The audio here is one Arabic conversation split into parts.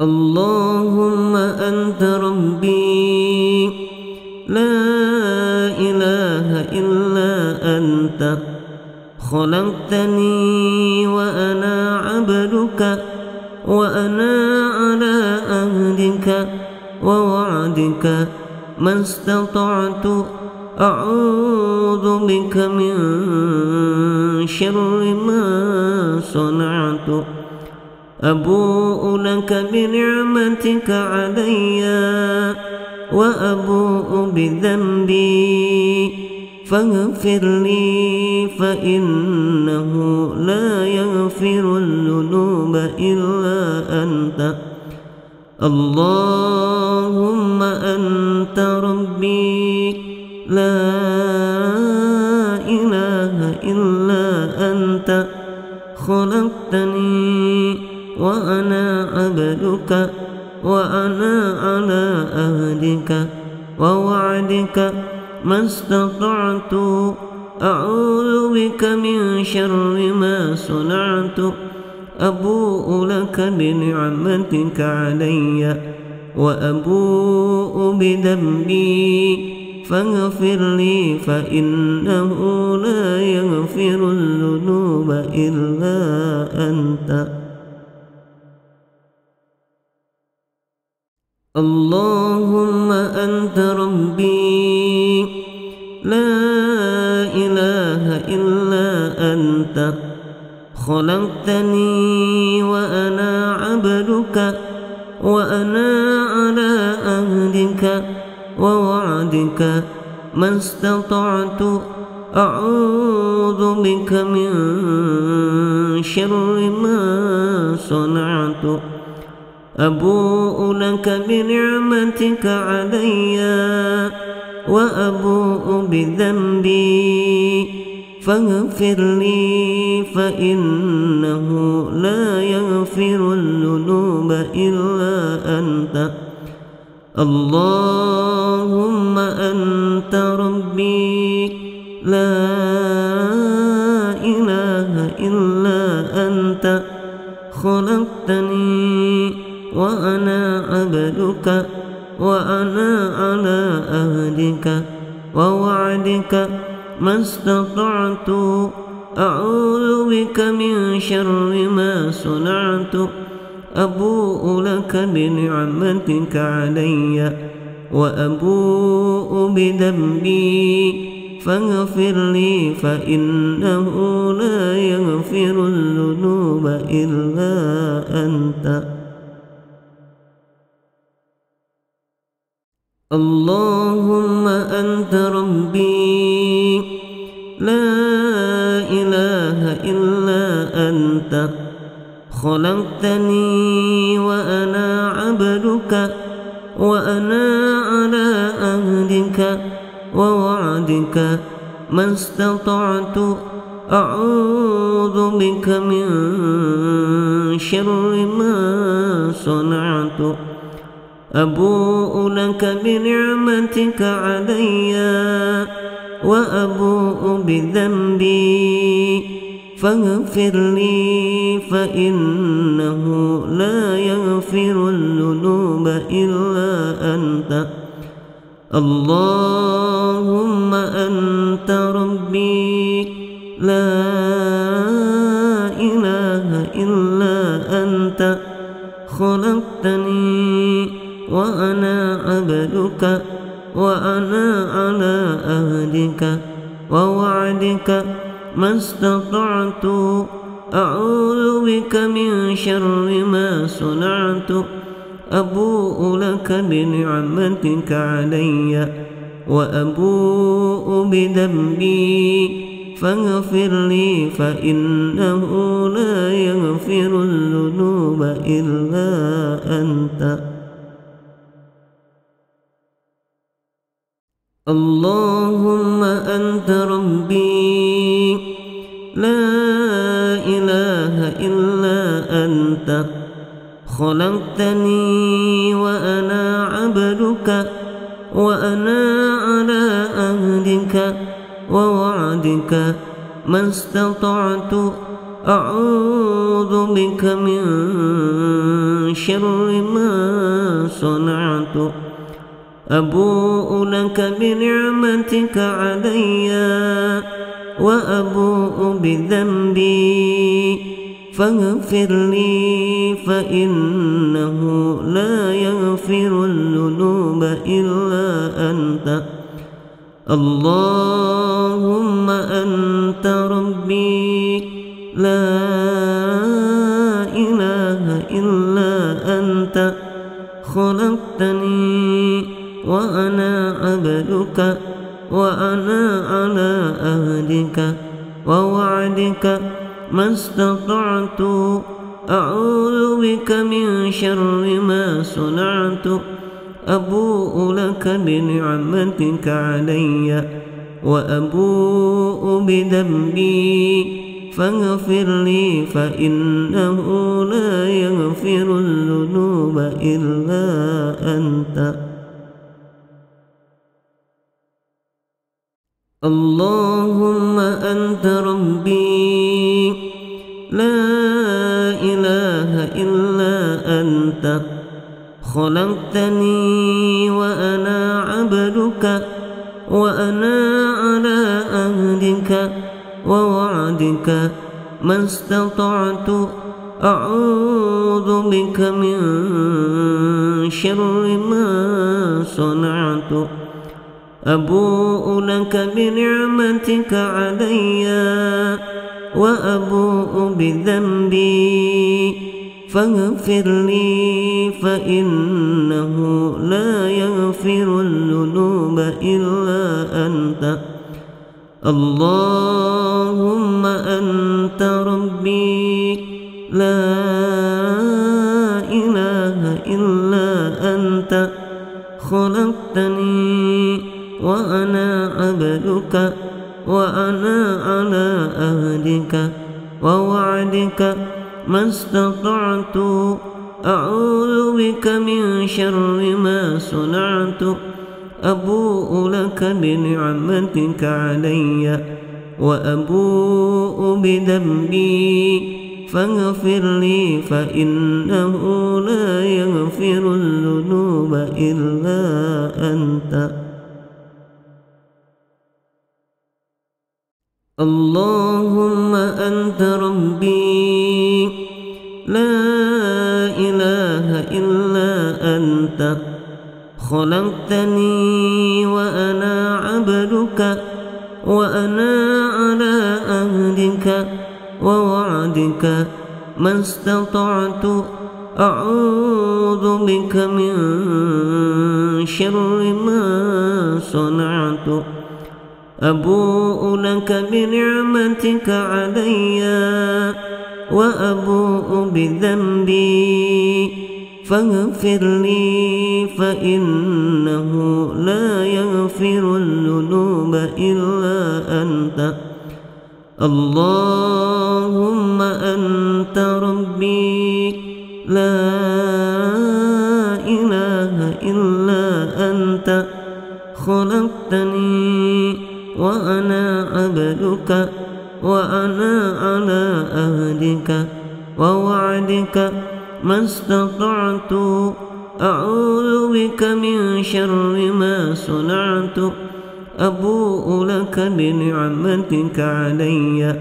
اللهم أنت ربي لا إله إلا أنت خلقتني وأنا عبدك وأنا على عهدك ووعدك ما استطعت أعوذ بك من شر ما صنعت أبوء لك بنعمتك علي وأبوء بذنبي فاغفر لي فإنه لا يغفر الذنوب إلا أنت اللهم أنت ربي لا إله إلا أنت خلقتني وأنا عبدك وأنا على عهدك ووعدك ما استطعت أعوذ بك من شر ما صنعت أبوء لك بنعمتك علي وأبوء بذنبي فاغفر لي فإنه لا يغفر الذنوب إلا أنت اللهم أنت ربي لا إله إلا أنت خلقتني وأنا عبدك وأنا على عهدك ووعدك ما استطعت أعوذ بك من شر ما صنعت أبوء لك بنعمتك علي وأبوء بذنبي فاغفر لي فإنه لا يغفر الذنوب إلا أنت اللهم أنت ربي لا إله إلا أنت خلقتني وأنا عبدك وأنا على عهدك ووعدك ما استطعت أعوذ بك من شر ما صنعت أبوء لك بنعمتك علي وأبوء بذنبي فاغفر لي فإنه لا يغفر الذنوب إلا أنت اللهم أنت ربي لا إله إلا أنت خلقتني وأنا عبدك وأنا على عهدك ووعدك ما استطعت أعوذ بك من شر ما صنعت أبوء لك بنعمتك علي وأبوء بذنبي فاغفر لي فإنه لا يغفر الذنوب إلا أنت اللهم أنت ربي لا إله إلا أنت خلقتني وأنا عبدك وأنا على عهدك ووعدك ما استطعت أعوذ بك من شر ما صنعت أبوء لك بنعمتك علي وأبوء بذنبي فاغفر لي فإنه لا يغفر الذنوب إلا أنت اللهم أنت ربي لا إله إلا أنت خلقتني وأنا عبدك وأنا على عهدك ووعدك ما استطعت أعوذ بك من شر ما صنعت أبوء لك بنعمتك علي وأبوء بذنبي فاغفر لي فإنه لا يغفر الذنوب إلا أنت اللهم أنت ربي لا إله إلا أنت خلقتني وأنا عبدك وأنا على عهدك ووعدك ما استطعت أعوذ بك من شر ما صنعت أبوء لك بنعمتك علي وأبوء بذنبي فاغفر لي فإنه لا يغفر الذنوب إلا أنت اللهم أنت ربي لا إله إلا أنت خلقتني وأنا عبدك وأنا على عهدك ووعدك ما استطعت أعوذ بك من شر ما صنعت أبوء لك بنعمتك علي وأبوء بذنبي فاغفر لي فإنه لا يغفر الذنوب إلا أنت اللهم أنت ربي لا إله إلا أنت خلقتني وأنا عبدك وأنا على عهدك ووعدك ما استطعت أعوذ بك من شر ما صنعت أبوء لك بنعمتك علي وأبوء بذنبي فاغفر لي فإنه لا يغفر الذنوب إلا أنت اللهم أنت ربي لا إله إلا أنت خلقتني وأنا عبدك وأنا على عهدك ووعدك ما استطعت أعوذ بك من شر ما صنعت أبوء لك بنعمتك علي وأبوء بذنبي فاغفر لي فإنه لا يغفر الذنوب إلا أنت اللهم أنت ربي لا إله إلا أنت خلقتني وأنا عبدك وأنا على عهدك ووعدك ما استطعت أعوذ بك من شر ما صنعت أبوء لك بنعمتك علي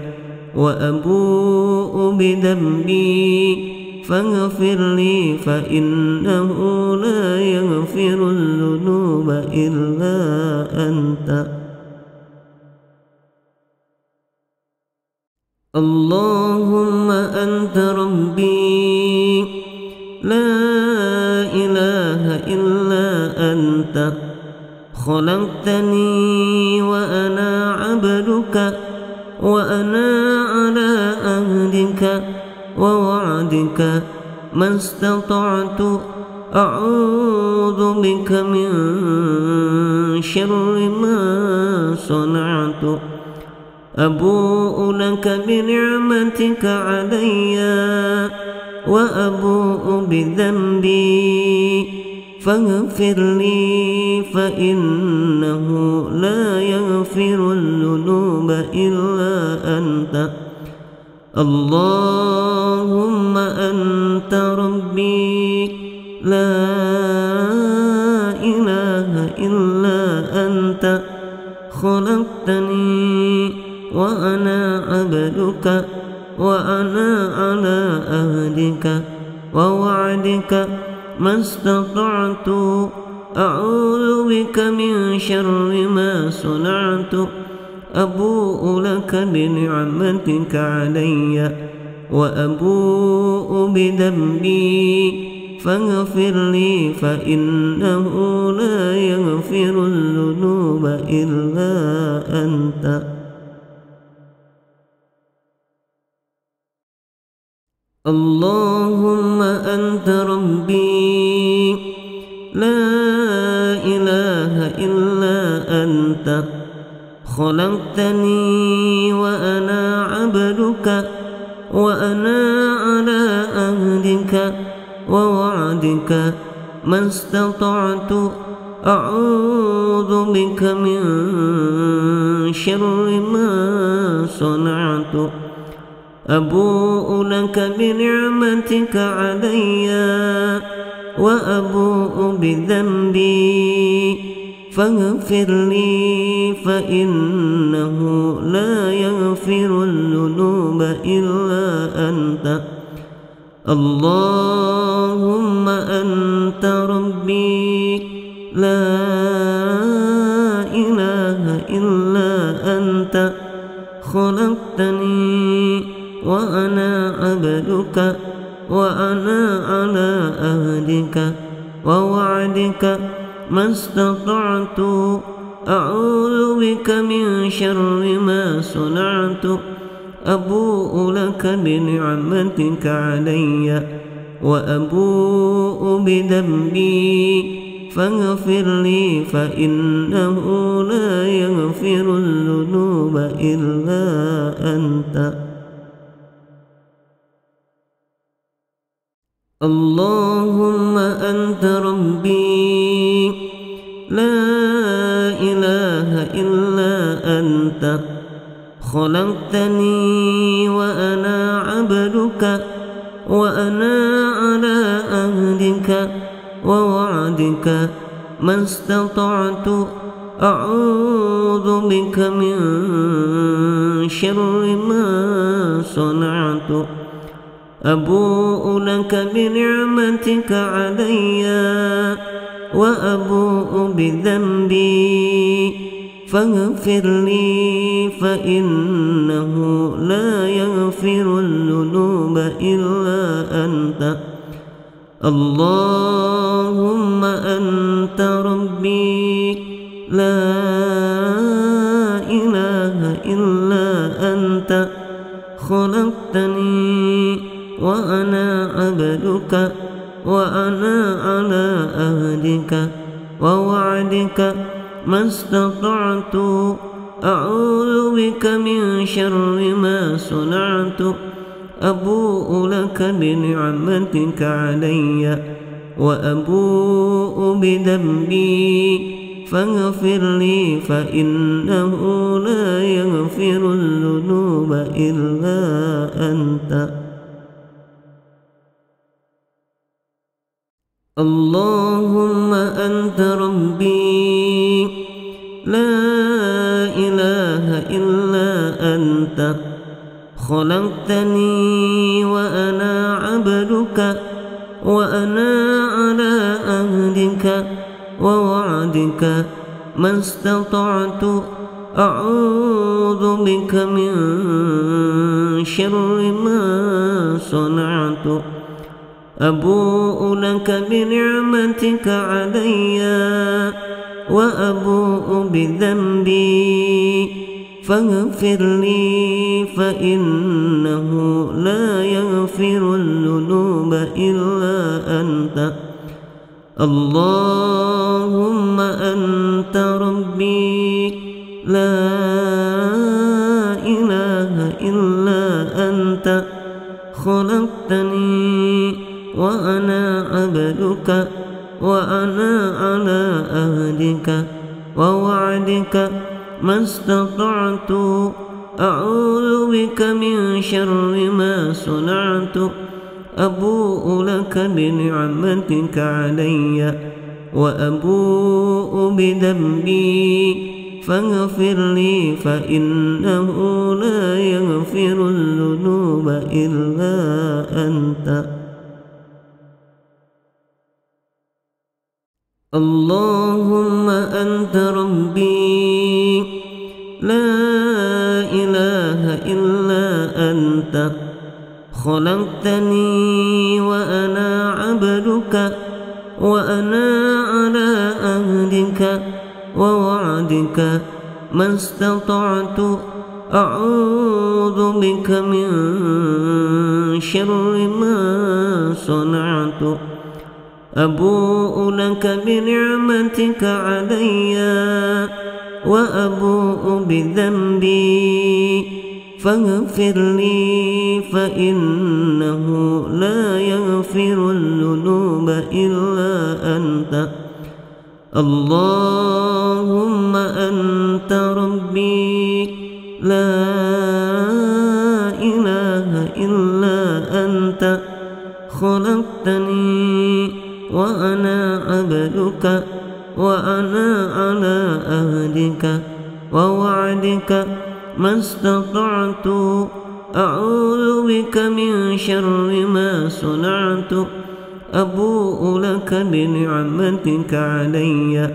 وأبوء بذنبي فاغفر لي فإنه لا يغفر الذنوب إلا أنت اللهم أنت ربي لا إله إلا أنت خلقتني وأنا عبدك وأنا على عهدك ووعدك ما استطعت أعوذ بك من شر ما صنعت أبوء لك بنعمتك علي وأبوء بذنبي فاغفر لي فإنه لا يغفر الذنوب إلا أنت اللهم أنت ربي لا إله إلا أنت خلقتني وأنا عبدك وأنا على عهدك ووعدك ما استطعت أعوذ بك من شر ما صنعت أبوء لك بنعمتك علي وأبوء بذنبي فاغفر لي فإنه لا يغفر الذنوب إلا أنت. اللهم أنت ربي لا إله إلا أنت خلقتني وأنا عبدك وأنا على عهدك ووعدك ما استطعت أعوذ بك من شر ما صنعت أبوء لك بنعمتك علي وأبوء بذنبي فاغفر لي فإنه لا يغفر الذنوب إلا أنت. اللهم أنت ربي لا إله إلا أنت خلقتني وأنا عبدك وأنا على عهدك ووعدك ما استطعت أعوذ بك من شر ما صنعت أبوء لك بنعمتك علي وأبوء بذنبي فاغفر لي فإنه لا يغفر الذنوب إلا أنت. اللهم أنت ربي لا إله إلا أنت خلقتني وأنا عبدك وأنا على عهدك ووعدك ما استطعت أعوذ بك من شر ما صنعت أبوء لك بنعمتك علي وأبوء بذنبي فاغفر لي فإنه لا يغفر الذنوب إلا أنت. اللهم أنت ربي لا إله إلا أنت خلقتني وأنا عبدك وأنا على عهدك ووعدك ما استطعت أعوذ بك من شر ما صنعت أبوء لك بنعمتك علي وأبوء بذنبي فاغفر لي فإنه لا يغفر الذنوب إلا أنت. اللهم أنت ربي لا إله إلا أنت خلقتني وأنا عبدك وأنا على عهدك ووعدك ما استطعت أعوذ بك من شر ما صنعت أبوء لك بنعمتك علي وأبوء بذنبي فاغفر لي فإنه لا يغفر الذنوب إلا أنت. اللهم أنت ربي لا إله إلا أنت خلقتني وأنا عبدك وأنا على عهدك ووعدك ما استطعت أعوذ بك من شر ما صنعت أبوء لك بنعمتك علي وأبوء بذنبي فاغفر لي فإنه لا يغفر الذنوب إلا أنت. اللهم أنت ربي لا إله إلا أنت خلقتني وأنا عبدك وأنا على عهدك ووعدك ما استطعت أعوذ بك من شر ما صنعت أبوء لك بنعمتك علي وأبوء بذنبي فاغفر لي فإنه لا يغفر الذنوب إلا أنت. اللهم أنت ربي لا إله إلا أنت خلقتني وأنا عبدك وأنا على عهدك ووعدك ما استطعت أعوذ بك من شر ما صنعت أبوء لك بنعمتك علي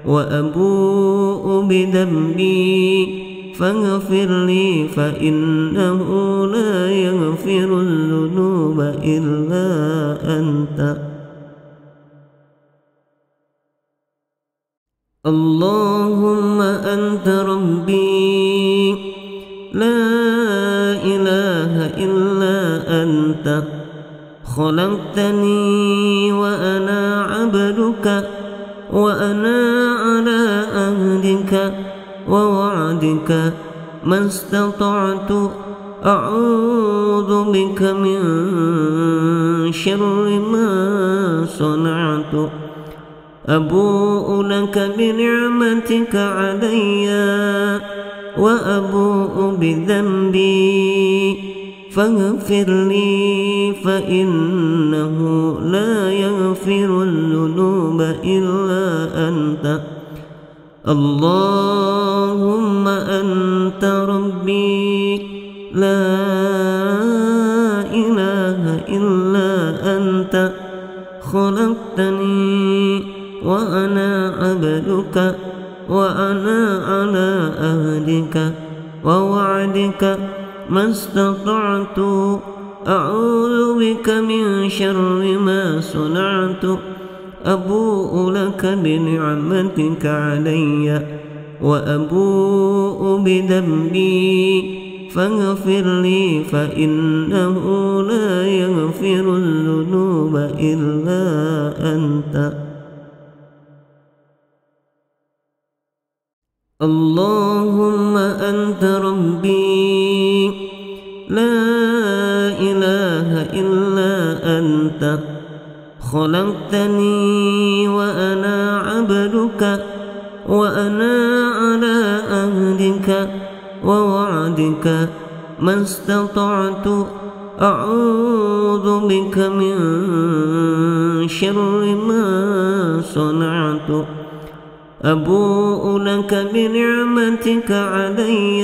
وأبوء بذنبي فاغفر لي فإنه لا يغفر الذنوب إلا أنت. اللهم أنت ربي لا إله إلا أنت خلقتني وأنا عبدك وأنا على عهدك ووعدك ما استطعت أعوذ بك من شر ما صنعت أبوء لك بنعمتك علي وأبوء بذنبي فاغفر لي فإنه لا يغفر الذنوب إلا أنت. اللهم أنت ربي لا إله إلا أنت خلقتني وأنا عبدك وأنا على عهدك ووعدك ما استطعت أعوذ بك من شر ما صنعت أبوء لك بنعمتك علي وأبوء بذنبي فاغفر لي فإنه لا يغفر الذنوب إلا أنت. اللهم أنت ربي لا إله إلا أنت خلقتني وأنا عبدك وأنا على عهدك ووعدك ما استطعت أعوذ بك من شر ما صنعت أبوء لك بنعمتك علي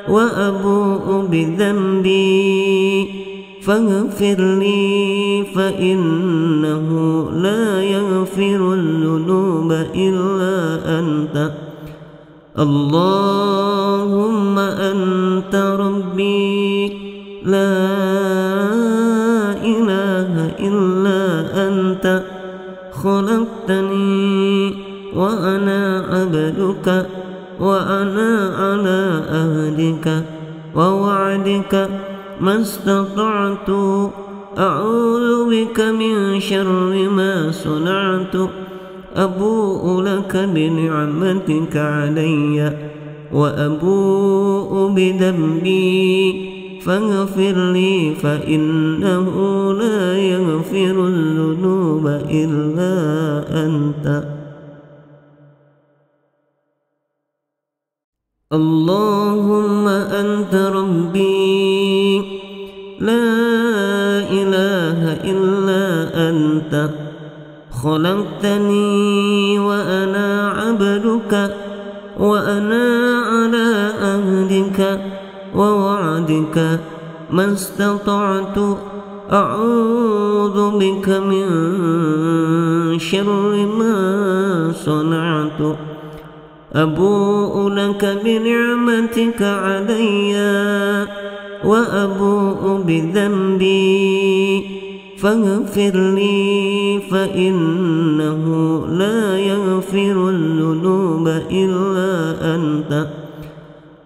وأبوء بذنبي فاغفر لي فإنه لا يغفر الذنوب إلا أنت. اللهم أنت ربي لا إله إلا أنت خلقتني وأنا عبدك وأنا على عهدك ووعدك ما استطعت أعوذ بك من شر ما صنعت أبوء لك بنعمتك علي وأبوء بذنبي فاغفر لي فإنه لا يغفر الذنوب إلا أنت. اللهم أنت ربي لا إله إلا أنت خلقتني وأنا عبدك وأنا على عهدك ووعدك ما استطعت أعوذ بك من شر ما صنعت أبوء لك بنعمتك علي وأبوء بذنبي فاغفر لي فإنه لا يغفر الذنوب إلا أنت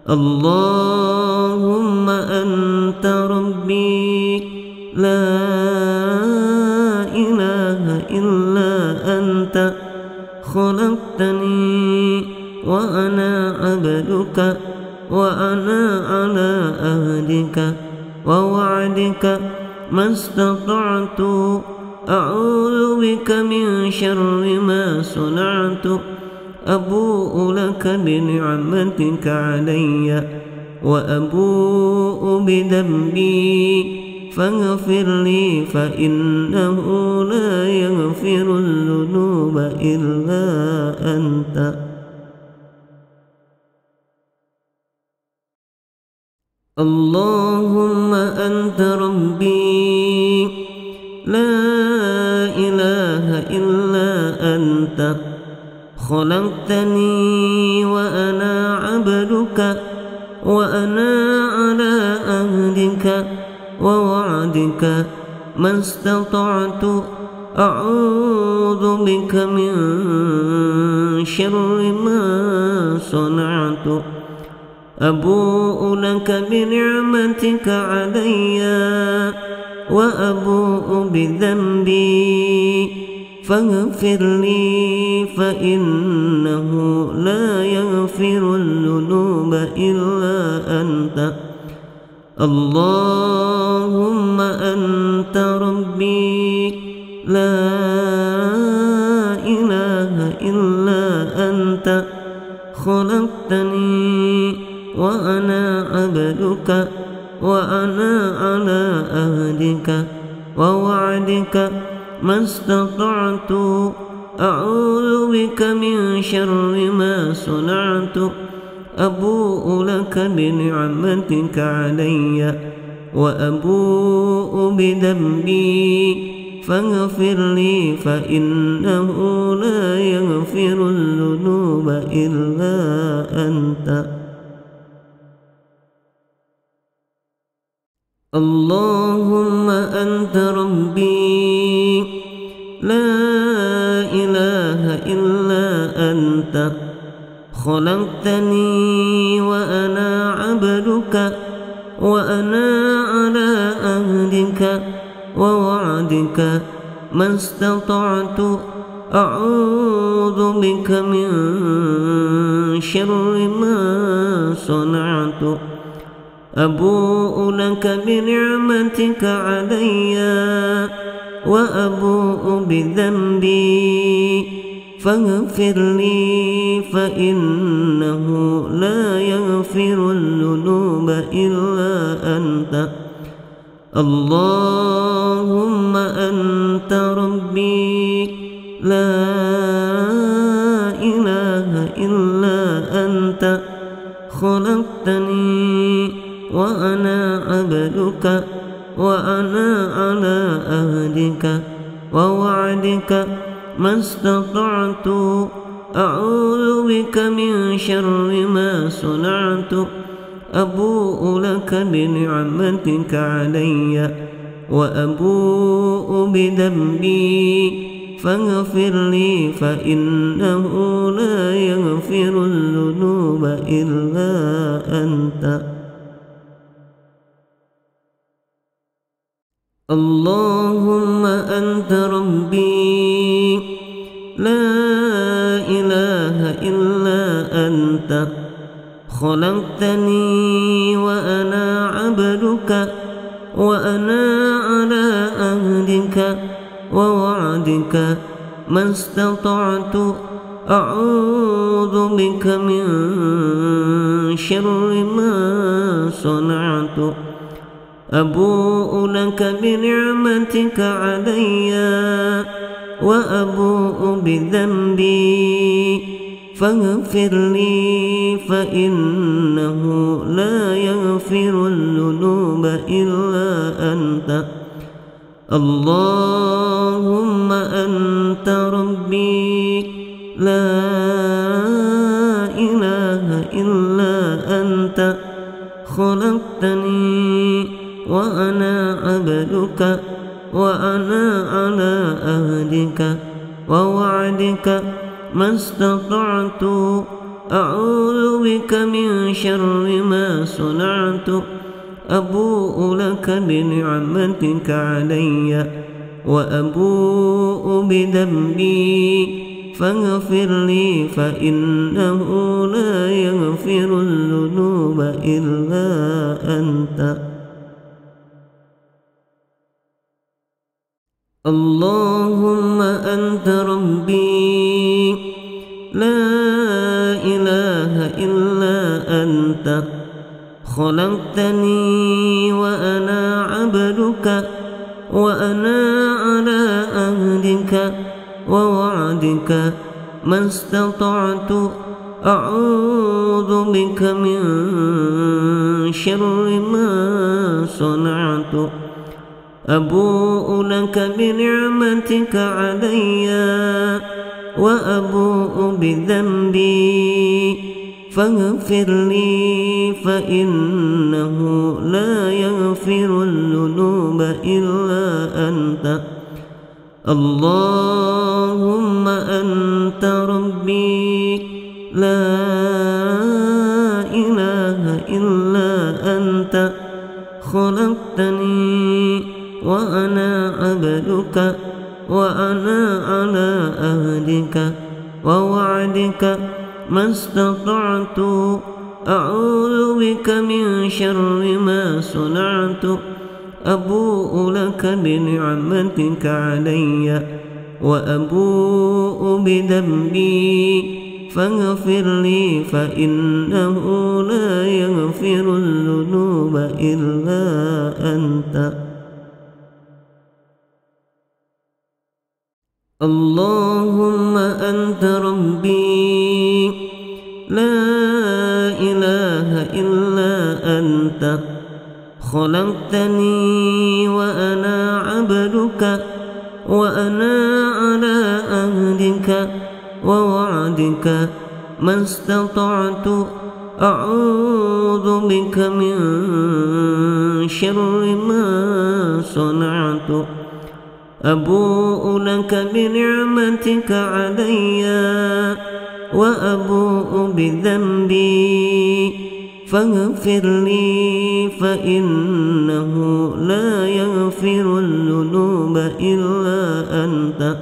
اللهم أنت ربي لا إله إلا أنت خلقتني وأنا عبدك وأنا على عهدك ووعدك ما استطعت أعوذ بك من شر ما صنعت أبوء لك بنعمتك علي وأبوء بذنبي فاغفر لي فإنه لا يغفر الذنوب إلا أنت اللهم أنت ربي لا إله إلا أنت خلقتني وأنا عبدك وأنا على عهدك ووعدك ما استطعت أعوذ بك من شر ما صنعت أبوء لك بنعمتك علي وأبوء بذنبي فاغفر لي فإنه لا يغفر الذنوب إلا أنت اللهم أنت ربي لا إله إلا أنت خلقتني وأنا عبدك وأنا على عهدك ووعدك ما استطعت أعوذ بك من شر ما صنعت أبوء لك بنعمتك علي وأبوء بذنبي فاغفر لي فإنه لا يغفر الذنوب إلا أنت اللهم أنت ربي لا إله إلا أنت خلقتني وأنا عبدك وأنا على عهدك ووعدك ما استطعت أعوذ بك من شر ما صنعت أبوء لك بنعمتك علي وأبوء بذنبي فاغفر لي فإنه لا يغفر الذنوب إلا أنت اللهم أنت ربي لا إله إلا أنت خلقتني وأنا عبدك وأنا على عهدك ووعدك ما استطعت أعوذ بك من شر ما صنعت أبوء لك بنعمتك علي وأبوء بذنبي فاغفر لي فإنه لا يغفر الذنوب إلا أنت اللهم أنت ربي لا إله إلا أنت خلقتني وأنا عبدك وأنا على عهدك ووعدك ما استطعت أعوذ بك من شر ما صنعت أبوء لك بنعمتك علي وأبوء بذنبي فاغفر لي فإنه لا يغفر الذنوب إلا أنت اللهم أنت ربي لا إله إلا أنت خلقتني وأنا عبدك وأنا على عهدك ووعدك ما استطعت أعوذ بك من شر ما صنعت أبوء لك بنعمتك علي وأبوء بذنبي فاغفر لي فإنه لا يغفر الذنوب إلا أنت اللهم أنت ربي لا إله إلا أنت خلقتني وأنا عبدك وأنا على عهدك ووعدك ما استطعت أعوذ بك من شر ما صنعت أبوء لك بنعمتك علي وأبوء بذنبي فاغفر لي فإنه لا يغفر الذنوب إلا أنت اللهم أنت ربي لا إله إلا أنت خلقتني وأنا عبدك وأنا على عهدك ووعدك ما استطعت أعوذ بك من شر ما صنعت أبوء لك بنعمتك علي وأبوء بذنبي فاغفر لي فإنه لا يغفر الذنوب إلا أنت اللهم أنت ربي لا إله إلا أنت خلقتني وأنا عبدك وأنا على عهدك ووعدك ما استطعت أعوذ بك من شر ما صنعت أبوء لك بنعمتك علي وأبوء بذنبي فاغفر لي فإنه لا يغفر الذنوب إلا أنت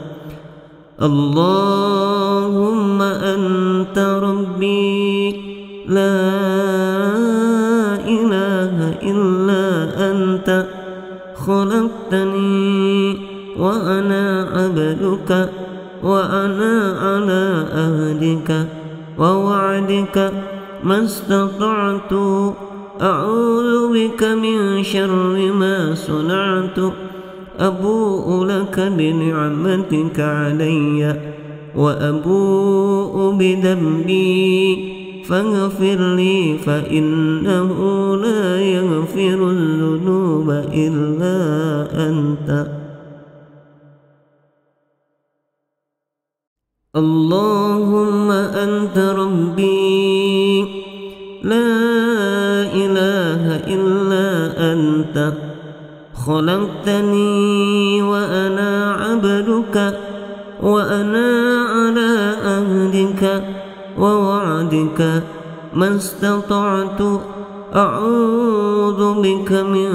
اللهم أنت ربي لا إله إلا أنت خلقتني وأنا عبدك وأنا على عهدك ووعدك ما استطعت أعوذ بك من شر ما صنعت أبوء لك بنعمتك علي وأبوء بذنبي فاغفر لي فإنه لا يغفر الذنوب إلا أنت اللهم أنت ربي لا إله إلا أنت خلقتني وأنا عبدك وأنا على عهدك ووعدك ما استطعت أعوذ بك من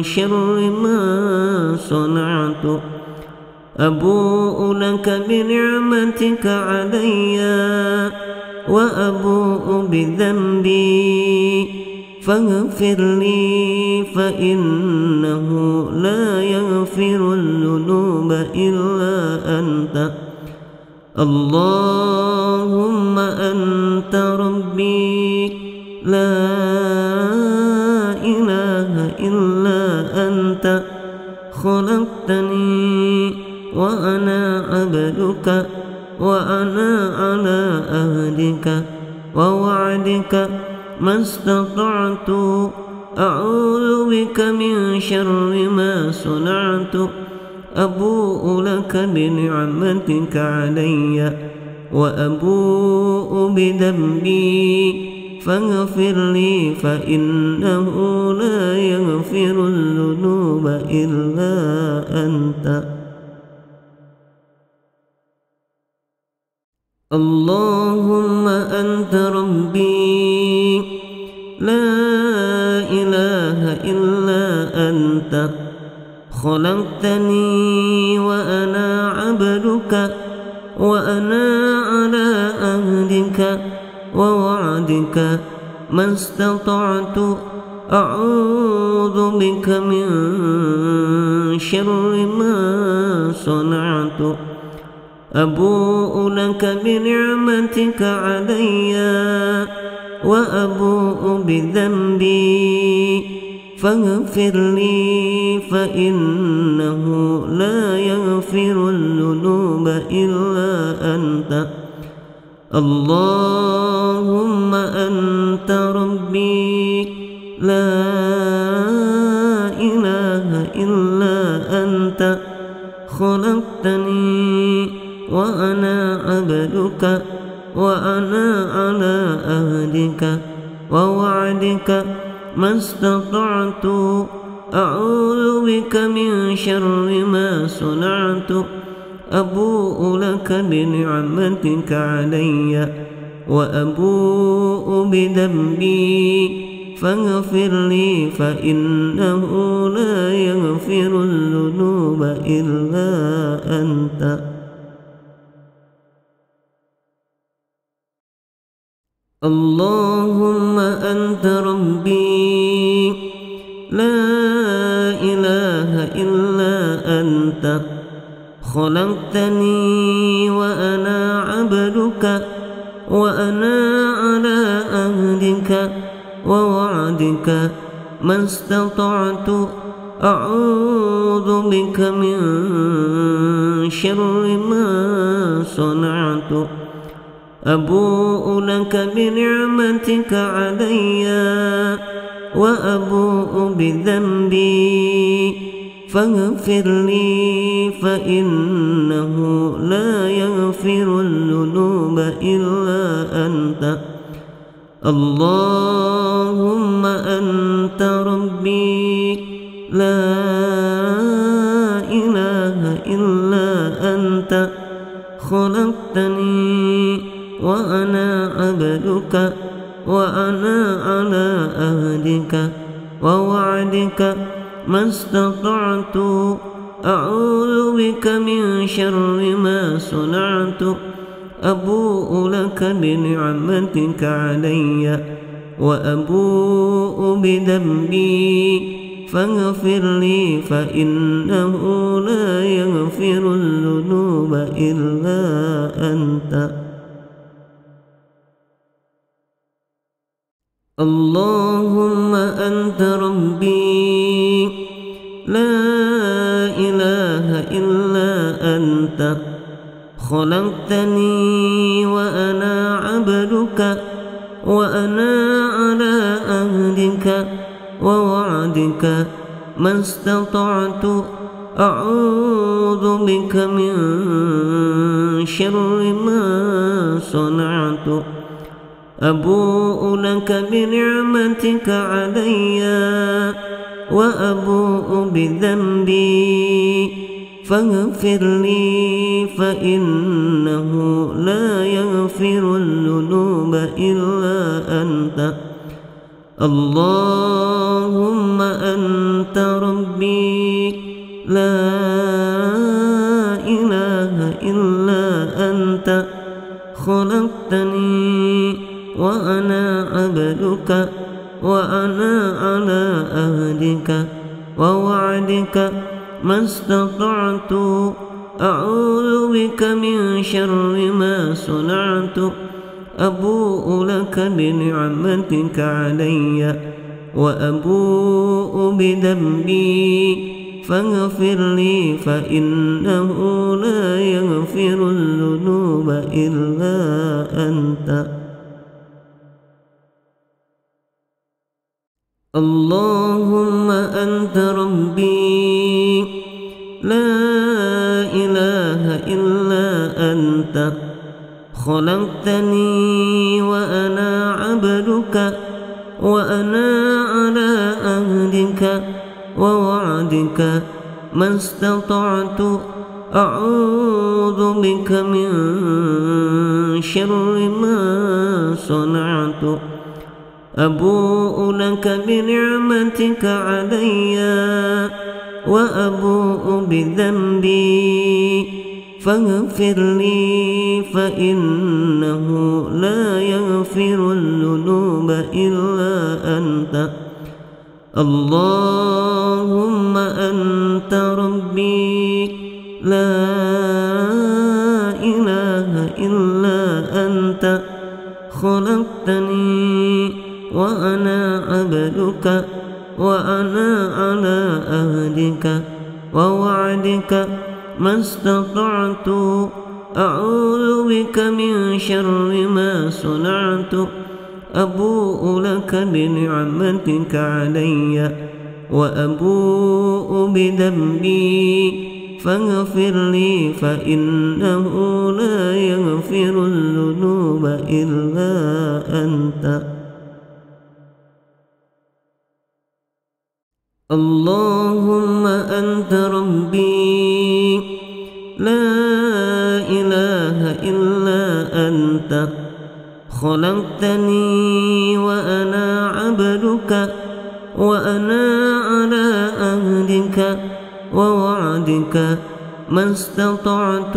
شر ما صنعت أبوء لك بنعمتك علي وأبوء بذنبي فاغفر لي فإنه لا يغفر الذنوب إلا أنت اللهم أنت ربي لا إله إلا أنت خلقتني وأنا عبدك وأنا على عهدك ووعدك ما استطعت أعوذ بك من شر ما صنعت أبوء لك بنعمتك علي وأبوء بذنبي فاغفر لي فإنه لا يغفر الذنوب إلا أنت. اللهم أنت ربي لا إله إلا أنت خلقتني وأنا عبدك وأنا على عهدك ووعدك ما استطعت أعوذ بك من شر ما صنعت أبوء لك بنعمتك علي وأبوء بذنبي فاغفر لي فإنه لا يغفر الذنوب إلا أنت. اللهم أنت ربي لا إله إلا أنت خلقتني وأنا عبدك وأنا على عهدك ووعدك ما استطعت أعوذ بك من شر ما صنعت أبوء لك بنعمتك علي وأبوء بذنبي فاغفر لي فإنه لا يغفر الذنوب إلا أنت. اللهم أنت ربي لا إله إلا أنت خلقتني وأنا عبدك وأنا على عهدك ووعدك ما استطعت أعوذ بك من شر ما صنعت أبوء لك بنعمتك علي وأبوء بذنبي فاغفر لي فإنه لا يغفر الذنوب إلا أنت. اللهم أنت ربي لا إله إلا أنت خلقتني وأنا عبدك وأنا على عهدك ووعدك ما استطعت أعوذ بك من شر ما صنعت أبوء لك بنعمتك علي وأبوء بذنبي فاغفر لي فإنه لا يغفر الذنوب إلا أنت. اللهم أنت ربي لا إله إلا أنت خلقتني وأنا عبدك وأنا على عهدك ووعدك ما استطعت أعوذ بك من شر ما صنعت أبوء لك بنعمتك علي وأبوء بذنبي فاغفر لي فإنه لا يغفر الذنوب إلا أنت. اللهم أنت ربي لا إله إلا أنت خلقتني وأنا عبدك وأنا على عهدك ووعدك ما استطعت أعوذ بك من شر ما صنعت أبوء لك بنعمتك علي وأبوء بذنبي فاغفر لي فإنه لا يغفر الذنوب إلا أنت. اللهم أنت ربي لا إله إلا أنت خلقتني وأنا عبدك وأنا على عهدك ووعدك ما استطعت أعوذ بك من شر ما صنعت أبوء لك بنعمتك علي وأبوء بذنبي فاغفر لي فإنه لا يغفر الذنوب إلا أنت. اللهم أنت ربي لا إله إلا أنت خلقتني وأنا عبدك وأنا على عهدك ووعدك ما استطعت أعوذ بك من شر ما صنعت أبوء لك بنعمتك علي وأبوء بذنبي فاغفر لي فإنه لا يغفر الذنوب إلا أنت. اللهم أنت ربي لا إله إلا أنت خلقتني وأنا عبدك وأنا على عهدك ووعدك ما استطعت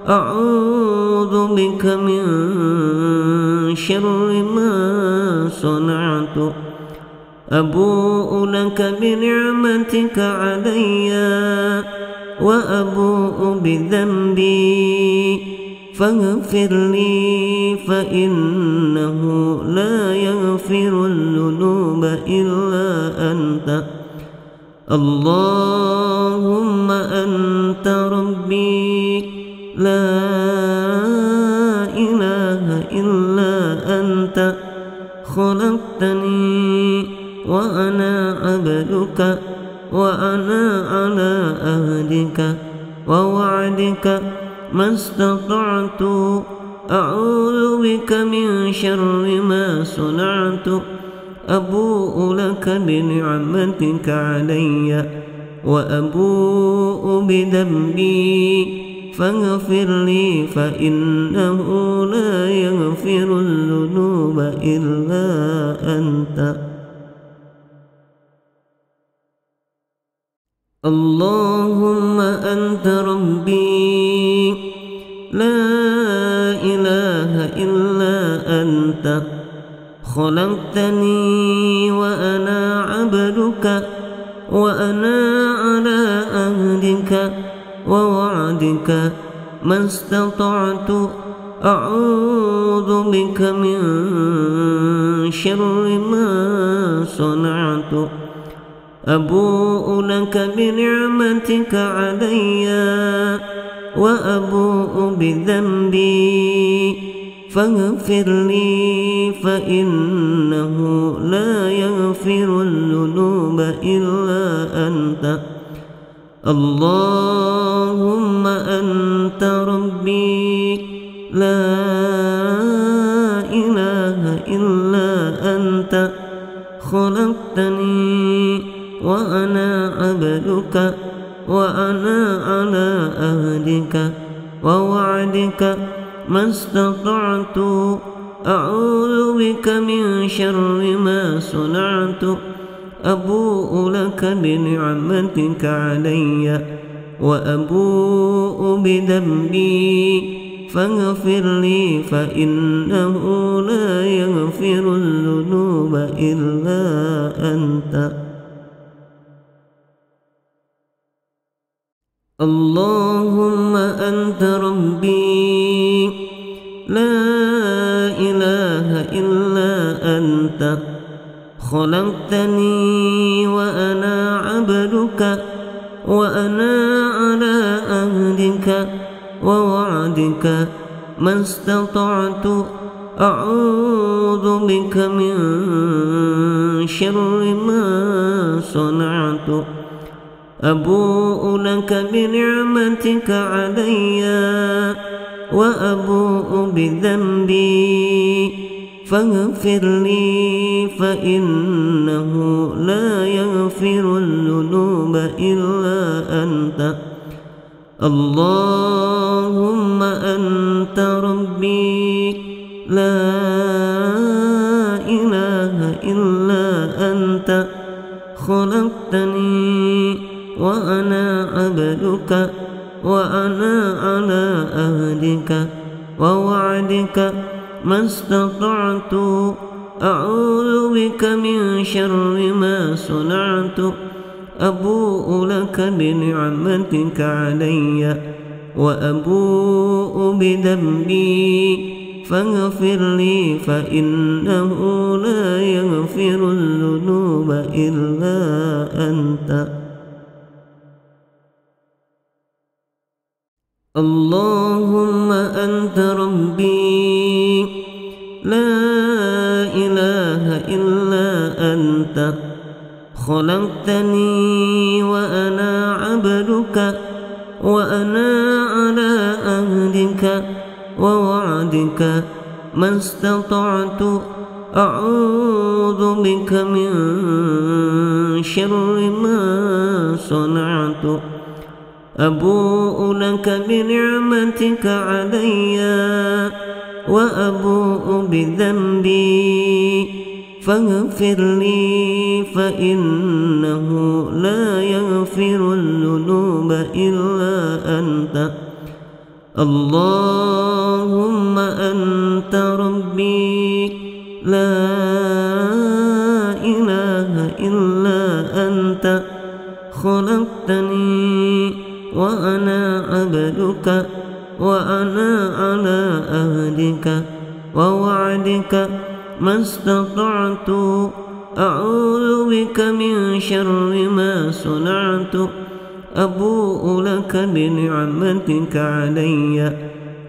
أعوذ بك من شر ما صنعت أبوء لك بنعمتك علي وأبوء بذنبي فاغفر لي فإنه لا يغفر الذنوب إلا أنت. اللهم أنت ربي لا إله إلا أنت خلقتني وأنا عبدك وأنا على عهدك ووعدك ما استطعت أعوذ بك من شر ما صنعت أبوء لك بنعمتك علي وأبوء بذنبي فاغفر لي فإنه لا يغفر الذنوب إلا أنت. اللهم أنت ربي لا إله إلا أنت خلقتني وأنا عبدك وأنا على عهدك ووعدك ما استطعت أعوذ بك من شر ما صنعت أبوء لك بنعمتك علي وأبوء بذنبي فاغفر لي فإنه لا يغفر الذنوب إلا أنت. اللهم أنت ربي لا إله إلا أنت خلقتني وأنا عبدك وأنا على عهدك ووعدك ما استطعت أعوذ بك من شر ما صنعت أبوء لك بنعمتك علي وأبوء بذنبي فاغفر لي فإنه لا يغفر الذنوب إلا أنت. اللهم أنت ربي لا إله إلا أنت خلقتني وأنا عبدك وأنا على عهدك ووعدك ما استطعت أعوذ بك من شر ما صنعت أبوء لك بنعمتك علي وأبوء بذنبي فاغفر لي فإنه لا يغفر الذنوب إلا أنت اللهم أنت ربي لا إله إلا أنت خلقتني وأنا عبدك وأنا على عهدك ووعدك ما استطعت أعوذ بك من شر ما صنعت أبوء لك بنعمتك علي وأبوء بذنبي فاغفر لي فإنه لا يغفر الذنوب إلا أنت اللهم أنت ربي لا إله إلا أنت خلقتني وأنا عبدك وأنا على عهدك ووعدك ما استطعت أعوذ بك من شر ما صنعت أبوء لك بنعمتك علي وأبوء بذنبي فاغفر لي فإنه لا يغفر الذنوب إلا أنت اللهم أنت ربي لا إله إلا أنت خلقتني وأنا عبدك وأنا على عهدك ووعدك ما استطعت أعوذ بك من شر ما صنعت أبوء لك بنعمتك علي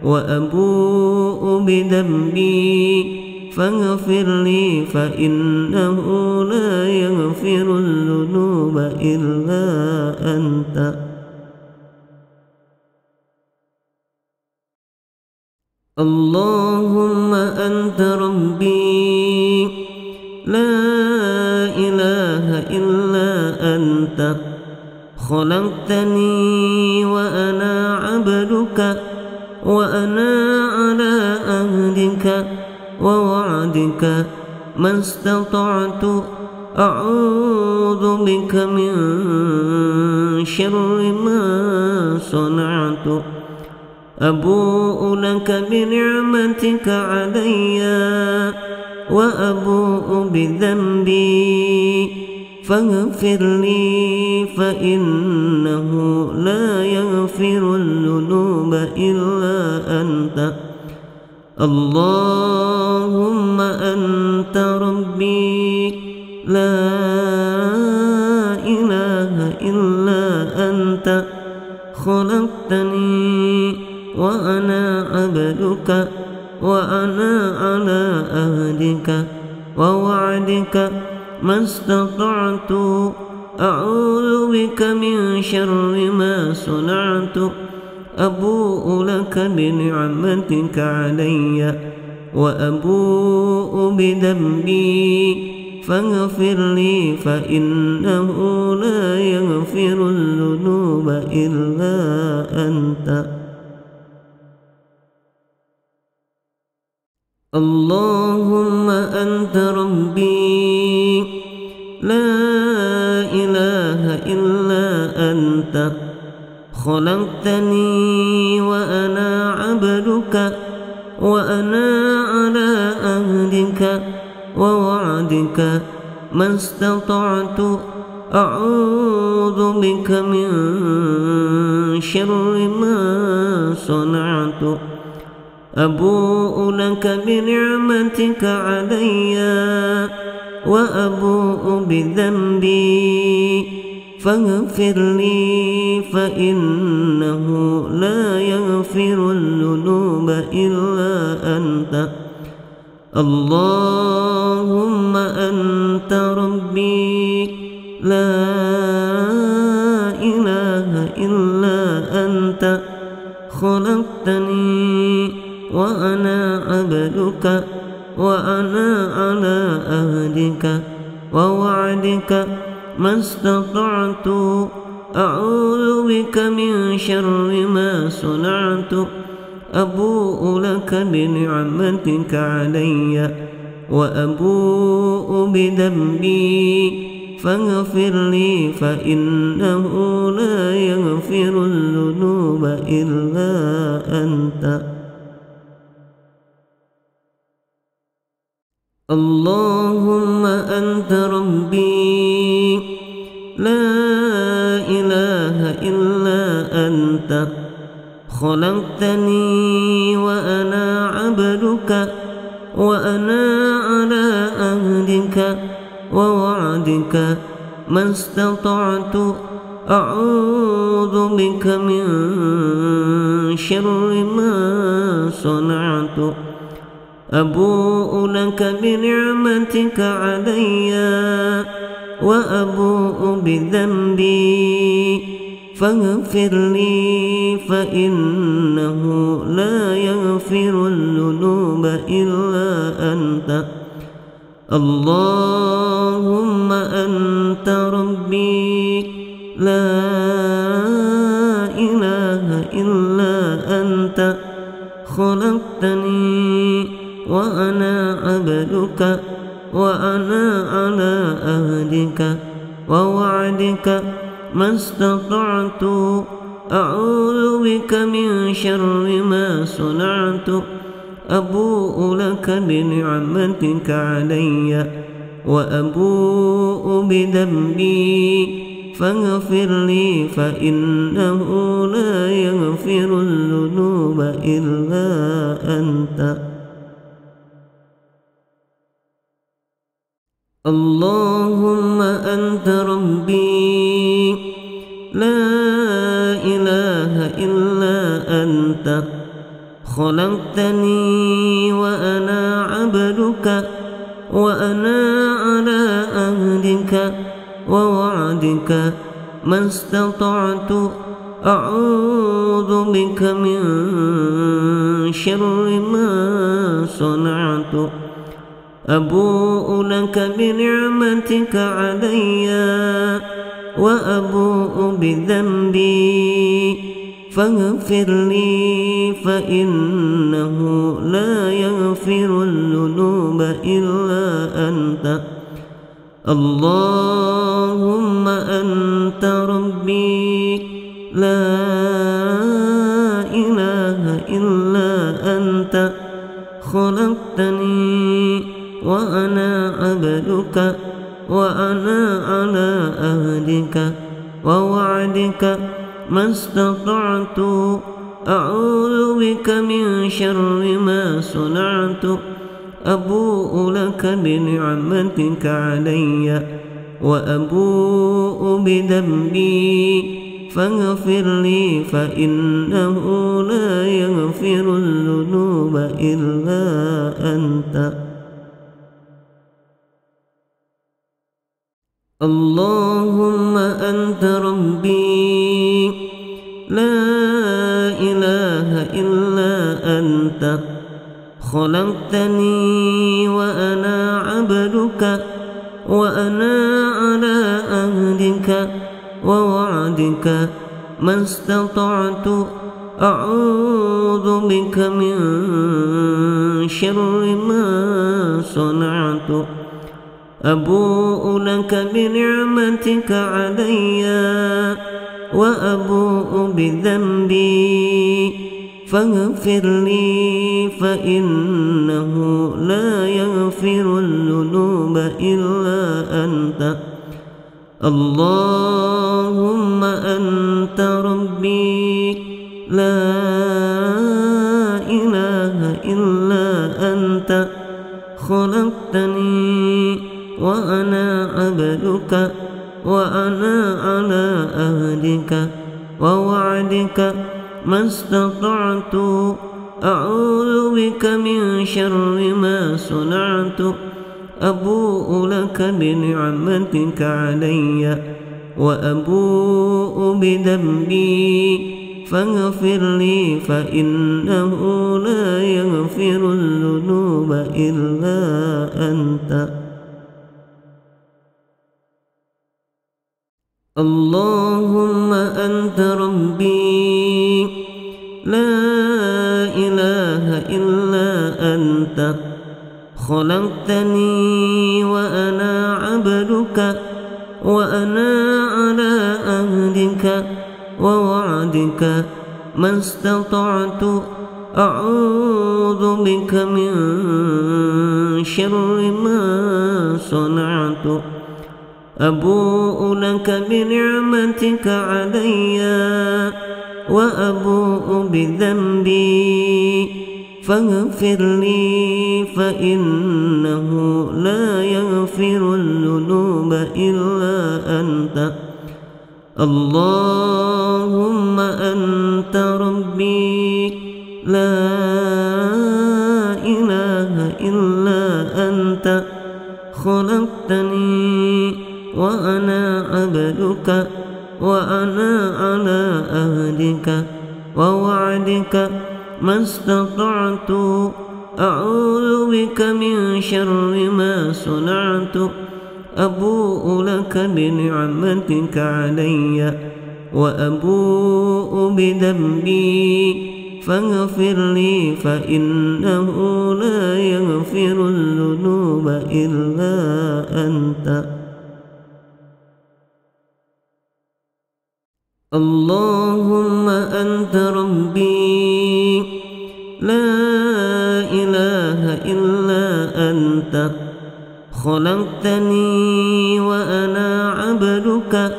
وأبوء بذنبي فاغفر لي فإنه لا يغفر الذنوب إلا أنت اللهم أنت ربي لا إله إلا أنت خلقتني وأنا عبدك وأنا على عهدك ووعدك ما استطعت أعوذ بك من شر ما صنعت أبوء لك بنعمتك علي وأبوء بذنبي فاغفر لي فإنه لا يغفر الذنوب إلا أنت اللهم أنت ربي لا إله إلا أنت خلقتني وأنا عبدك وأنا على عهدك ووعدك ما استطعت أعوذ بك من شر ما صنعت أبوء لك بنعمتك علي وأبوء بذنبي فاغفر لي فإنه لا يغفر الذنوب إلا أنت اللهم أنت ربي لا إله إلا أنت خلقتني وأنا عبدك وأنا على عهدك ووعدك ما استطعت أعوذ بك من شر ما صنعت أبوء لك بنعمتك علي وأبوء بذنبي فاغفر لي فإنه لا يغفر الذنوب إلا أنت اللهم أنت ربي لا إله إلا أنت خلقتني وأنا عبدك وأنا على عهدك ووعدك ما استطعت أعوذ بك من شر ما صنعت أبوء لك بنعمتك علي وأبوء بذنبي فاغفر لي فإنه لا يغفر الذنوب إلا أنت اللهم أنت ربي لا إله إلا أنت خلقتني وأنا عبدك وأنا على عهدك ووعدك ما استطعت أعوذ بك من شر ما صنعت أبوء لك بنعمتك علي وأبوء بذنبي فاغفر لي فإنه لا يغفر الذنوب إلا أنت اللهم أنت ربي لا إله إلا أنت خلقتني وأنا عبدك وأنا على عهدك ووعدك ما استطعت أعوذ بك من شر ما صنعت أبوء لك بنعمتك علي وأبوء بذنبي فاغفر لي فإنه لا يغفر الذنوب إلا أنت اللهم أنت ربي لا إله إلا أنت خلقتني وأنا عبدك وأنا على عهدك ووعدك ما استطعت أعوذ بك من شر ما صنعت أبوء لك بنعمتك علي وأبوء بذنبي فاغفر لي فإنه لا يغفر الذنوب إلا أنت اللهم أنت ربي لا إله إلا أنت خلقتني وأنا عبدك وأنا على عهدك ووعدك ما استطعت أعوذ بك من شر ما صنعت أبوء لك بنعمتك علي وأبوء بذنبي فاغفر لي فإنه لا يغفر الذنوب إلا أنت اللهم أنت ربي لا إله إلا أنت خلقتني وأنا عبدك وأنا على عهدك ووعدك ما استطعت أعوذ بك من شر ما صنعت أبوء لك بنعمتك علي وأبوء بذنبي فاغفر لي فإنه لا يغفر الذنوب إلا أنت اللهم أنت ربي لا إله إلا أنت خلقتني وأنا عبدك وأنا على عهدك ووعدك ما استطعت أعوذ بك من شر ما صنعت أبوء لك بنعمتك علي وأبوء بذنبي فاغفر لي فإنه لا يغفر الذنوب إلا أنت. اللهم أنت ربي لا إله إلا أنت خلقتني وأنا عبدك وأنا على عهدك ووعدك ما استطعت أعوذ بك من شر ما صنعت أبوء لك بنعمتك علي وأبوء بذنبي فاغفر لي فإنه لا يغفر الذنوب إلا أنت. اللهم أنت ربي لا إله إلا أنت خلقتني وأنا عبدك وأنا على عهدك ووعدك ما استطعت أعوذ بك من شر ما صنعت أبوء لك بنعمتك علي وأبوء بذنبي فاغفر لي فإنه لا يغفر الذنوب إلا أنت. اللهم أنت ربي لا إله إلا أنت خلقتني وأنا عبدك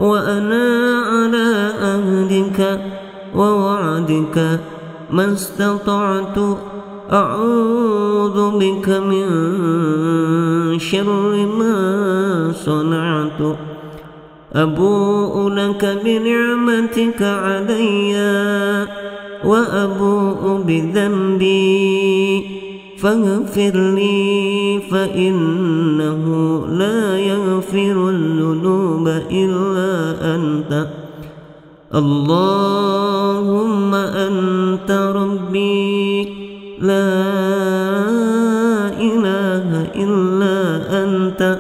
وأنا على عهدك ووعدك ما استطعت أعوذ بك من شر ما صنعت أبوء لك بنعمتك علي وأبوء بذنبي فاغفر لي فإنه لا يغفر الذنوب إلا أنت. اللهم أنت ربي لا إله إلا أنت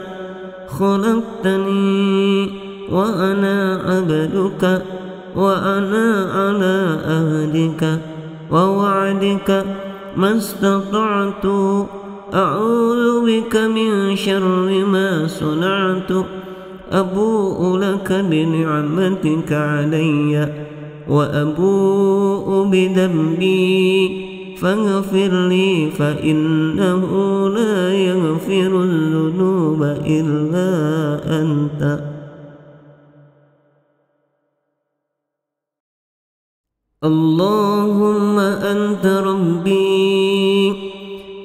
خلقتني وأنا عبدك وأنا على عهدك ووعدك ما استطعت أعوذ بك من شر ما صنعت أبوء لك بنعمتك علي وأبوء بذنبي فاغفر لي فإنه لا يغفر الذنوب إلا أنت. اللهم أنت ربي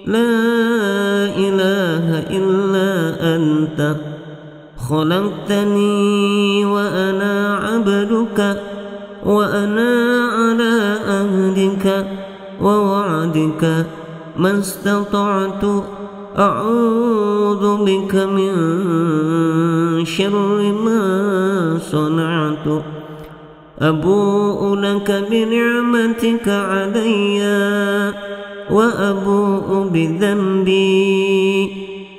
لا إله إلا أنت خلقتني وأنا عبدك وأنا على عهدك ووعدك ما استطعت أعوذ بك من شر ما صنعت أبوء لك بنعمتك علي وأبوء بذنبي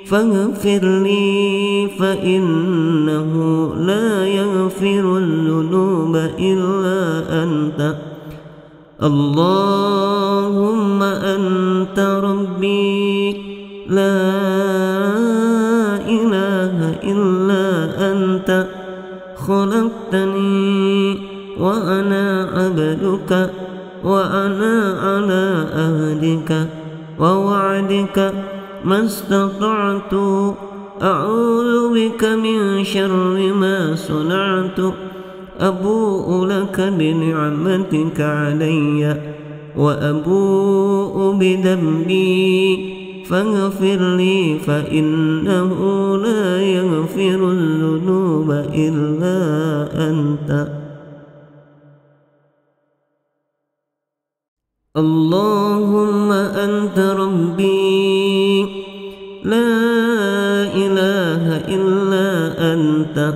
فاغفر لي فإنه لا يغفر الذنوب إلا أنت. اللهم أنت ربي لا إله إلا أنت خلقتني وأنا عبدك وأنا على عهدك ووعدك ما استطعت أعوذ بك من شر ما صنعت أبوء لك بنعمتك علي وأبوء بذنبي فاغفر لي فإنه لا يغفر الذنوب إلا أنت. اللهم أنت ربي لا إله إلا أنت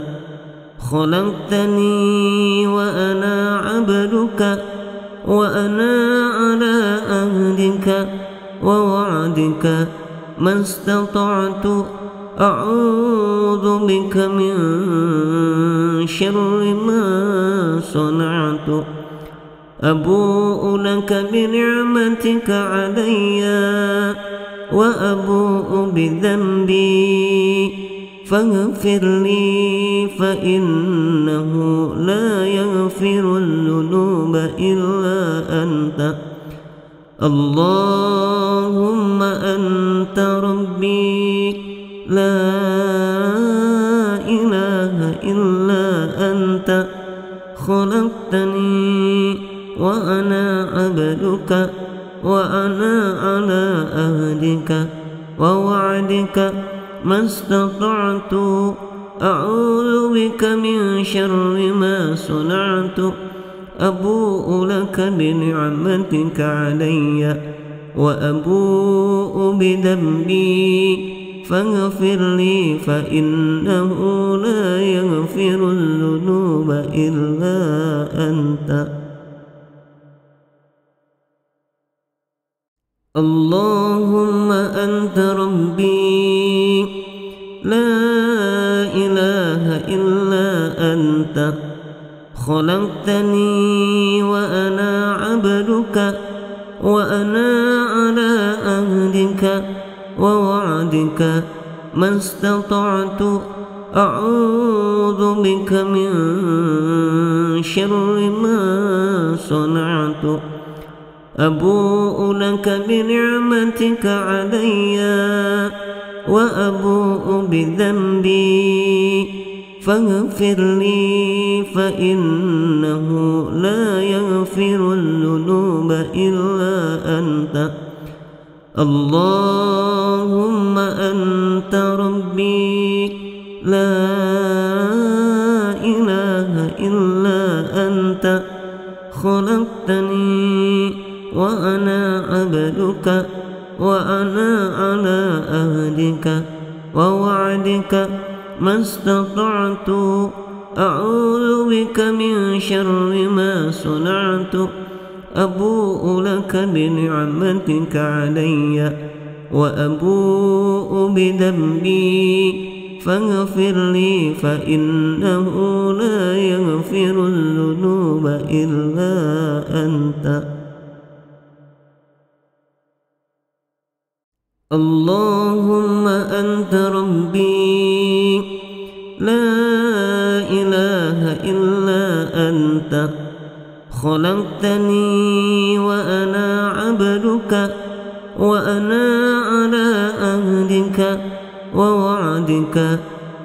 خلقتني وأنا عبدك وأنا على عهدك ووعدك ما استطعت أعوذ بك من شر ما صنعت أبوء لك بنعمتك علي وأبوء بذنبي فاغفر لي فإنه لا يغفر الذنوب إلا أنت. اللهم أنت ربي لا إله إلا أنت خلقتني وأنا عبدك وأنا على عهدك ووعدك ما استطعت أعوذ بك من شر ما صنعت أبوء لك بنعمتك علي وأبوء بذنبي فاغفر لي فإنه لا يغفر الذنوب إلا أنت. اللهم أنت ربي لا إله إلا أنت خلقتني وأنا عبدك وأنا على عهدك ووعدك ما استطعت أعوذ بك من شر ما صنعت أبوء لك بنعمتك علي وأبوء بذنبي فاغفر لي فإنه لا يغفر الذنوب إلا أنت. اللهم أنت ربي لا إله إلا أنت خلقتني وأنا عبدك وأنا على عهدك ووعدك ما استطعت أعوذ بك من شر ما صنعت أبوء لك بنعمتك علي وأبوء بذنبي فاغفر لي فإنه لا يغفر الذنوب إلا أنت. اللهم أنت ربي لا إله إلا أنت خلقتني وأنا عبدك وأنا على عهدك ووعدك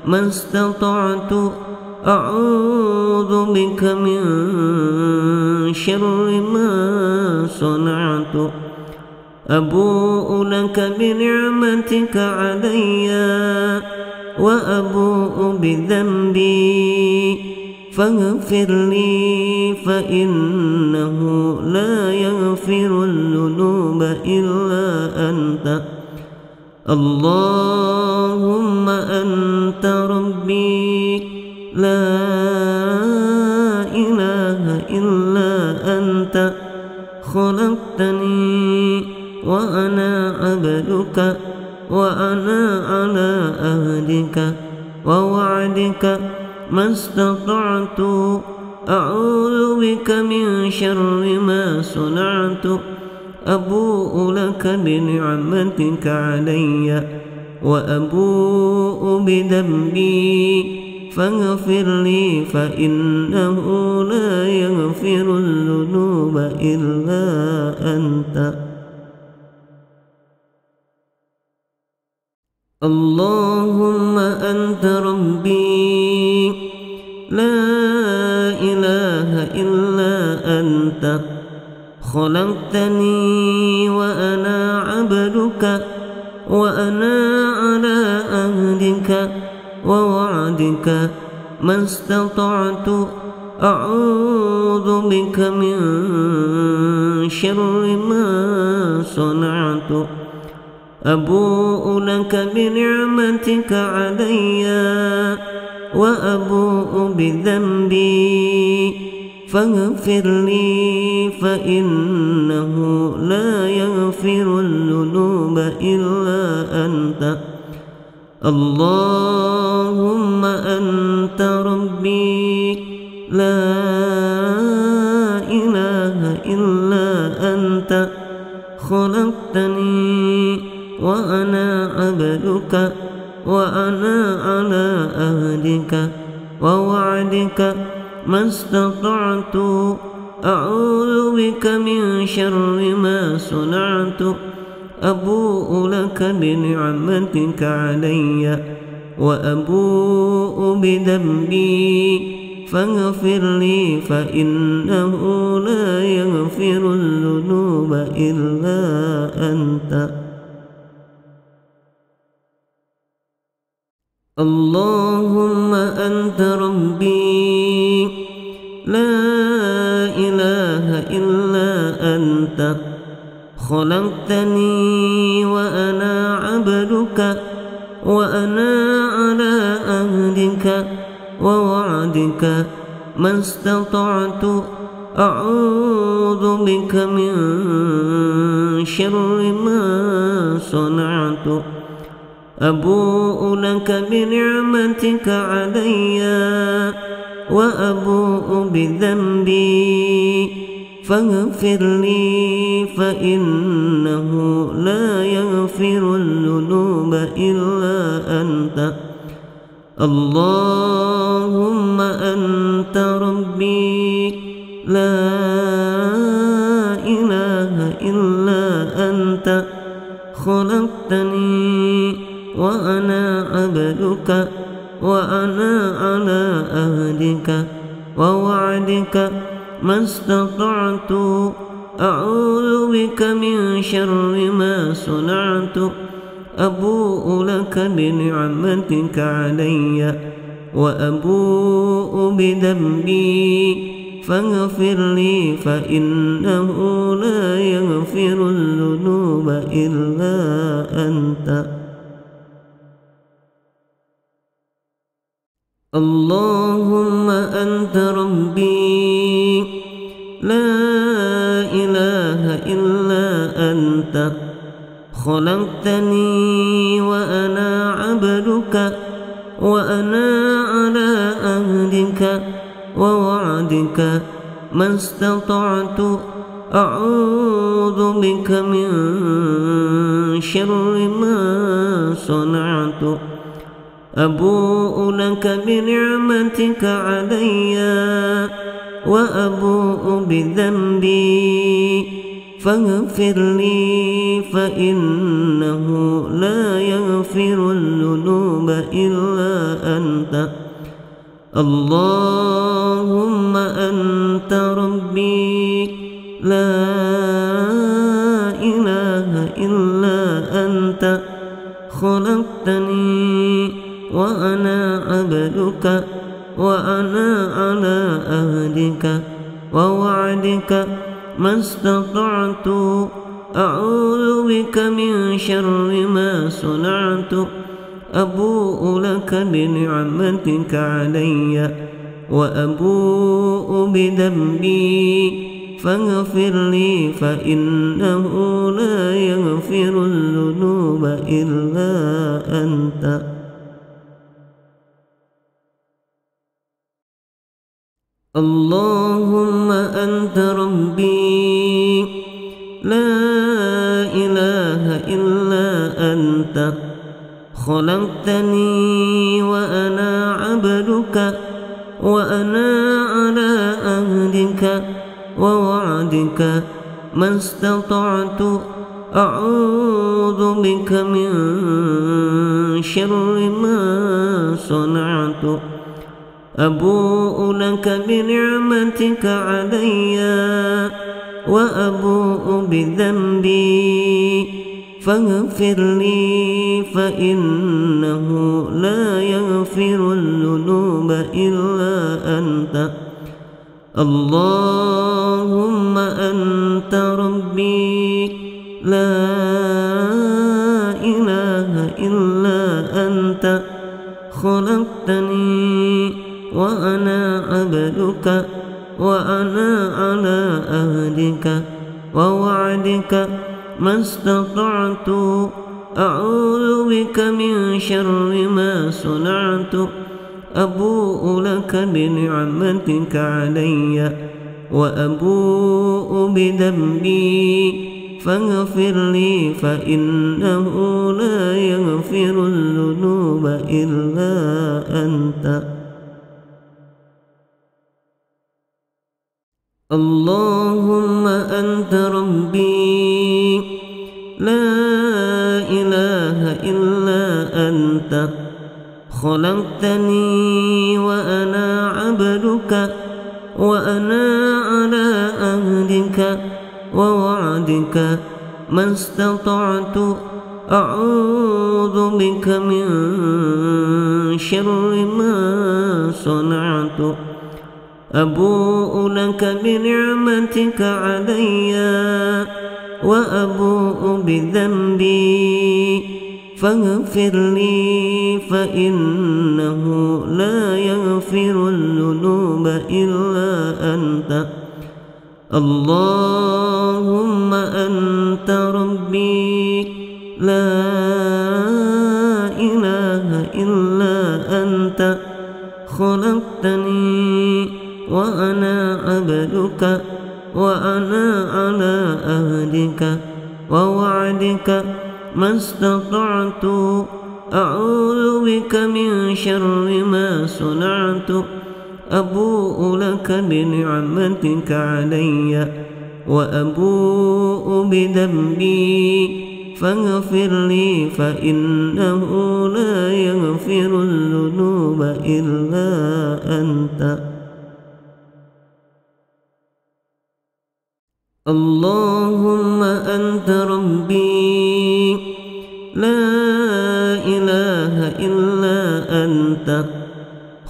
ما استطعت أعوذ بك من شر ما صنعت أبوء لك بنعمتك علي وأبوء بذنبي فاغفر لي فإنه لا يغفر الذنوب إلا أنت. اللهم أنت ربي لا إله إلا أنت خلقتني وأنا عبدك وأنا على عهدك ووعدك ما استطعت أعوذ بك من شر ما صنعت أبوء لك بنعمتك علي وأبوء بذنبي فاغفر لي فإنه لا يغفر الذنوب إلا أنت. اللهم أنت ربي لا إله إلا أنت خلقتني وأنا عبدك وأنا على عهدك ووعدك ما استطعت أعوذ بك من شر ما صنعت أبوء لك بنعمتك علي وأبوء بذنبي فاغفر لي فإنه لا يغفر الذنوب إلا أنت اللهم أنت ربي لا إله إلا أنت خلقتني وأنا عبدك وأنا على عهدك ووعدك ما استطعت أعوذ بك من شر ما صنعت أبوء لك بنعمتك علي وأبوء بذنبي فاغفر لي فإنه لا يغفر الذنوب إلا أنت اللهم أنت ربي لا إله إلا أنت خلقتني وأنا عبدك وأنا على عهدك ووعدك ما استطعت أعوذ بك من شر ما صنعت أبوء لك بنعمتك علي وأبوء بذنبي فاغفر لي فإنه لا يغفر الذنوب إلا أنت اللهم أنت ربي لا إله إلا أنت خلقتني وأنا عبدك وأنا على عهدك ووعدك ما استطعت أعوذ بك من شر ما صنعت أبوء لك بنعمتك علي وأبوء بذنبي فاغفر لي فإنه لا يغفر الذنوب إلا أنت اللهم أنت ربي لا إله إلا أنت خلقتني وأنا عبدك وأنا على عهدك ووعدك ما استطعت أعوذ بك من شر ما صنعت أبوء لك بنعمتك علي وأبوء بذنبي فاغفر لي فإنه لا يغفر الذنوب إلا أنت اللهم أنت ربي لا إله إلا أنت خلقتني وأنا عبدك وأنا على عهدك ووعدك ما استطعت أعوذ بك من شر ما صنعت أبوء لك بنعمتك علي وأبوء بذنبي فاغفر لي فإنه لا يغفر الذنوب إلا أنت اللهم أنت ربي لا إله إلا أنت خلقتني وأنا عبدك وأنا على عهدك ووعدك ما استطعت أعوذ بك من شر ما صنعت أبوء لك بنعمتك علي وأبوء بذنبي فاغفر لي فإنه لا يغفر الذنوب إلا أنت اللهم أنت ربي لا إله إلا أنت خلقتني وأنا عبدك وأنا على عهدك ووعدك ما استطعت أعوذ بك من شر ما صنعت أبوء لك بنعمتك علي وأبوء بذنبي فاغفر لي فإنه لا يغفر الذنوب إلا أنت اللهم أنت ربي لا إله إلا أنت خلقتني وأنا عبدك وأنا على عهدك ووعدك ما استطعت أعوذ بك من شر ما صنعت أبوء لك بنعمتك علي وأبوء بذنبي فاغفر لي فإنه لا يغفر الذنوب إلا أنت اللهم أنت ربي لا إله إلا أنت خلقتني وأنا عبدك وأنا على عهدك ووعدك ما استطعت أعوذ بك من شر ما صنعت أبوء لك بنعمتك علي وأبوء بذنبي فاغفر لي فإنه لا يغفر الذنوب إلا أنت اللهم أنت ربي لا إله إلا أنت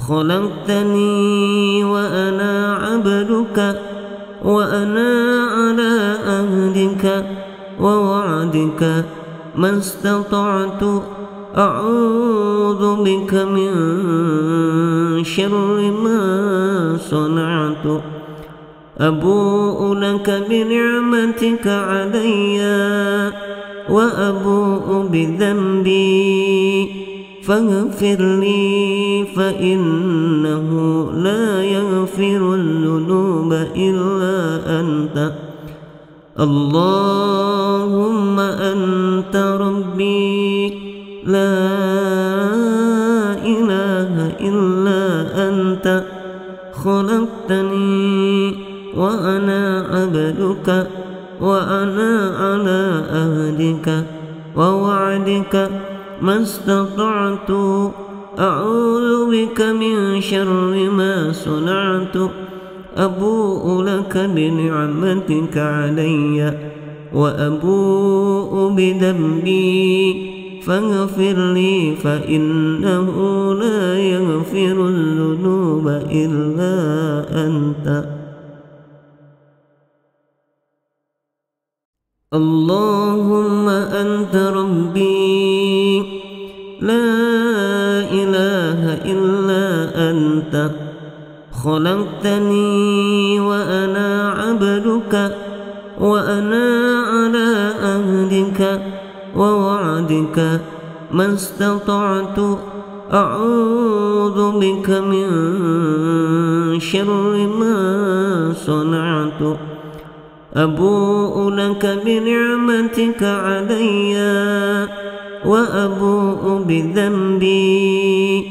خلقتني وأنا عبدك وأنا على عهدك ووعدك ما استطعت أعوذ بك من شر ما صنعت أبوء لك بنعمتك علي وأبوء بذنبي فاغفر لي فإنه لا يغفر الذنوب إلا أنت اللهم أنت ربي لا إله إلا أنت خلقتني وأنا عبدك وأنا على عهدك ووعدك ما استطعت أعوذ بك من شر ما صنعت أبوء لك بنعمتك علي وأبوء بذنبي فاغفر لي فإنه لا يغفر الذنوب إلا أنت اللهم أنت ربي لا إله إلا أنت خلقتني وأنا عبدك وأنا على عهدك ووعدك ما استطعت أعوذ بك من شر ما صنعت أبوء لك بنعمتك علي وأبوء بذنبي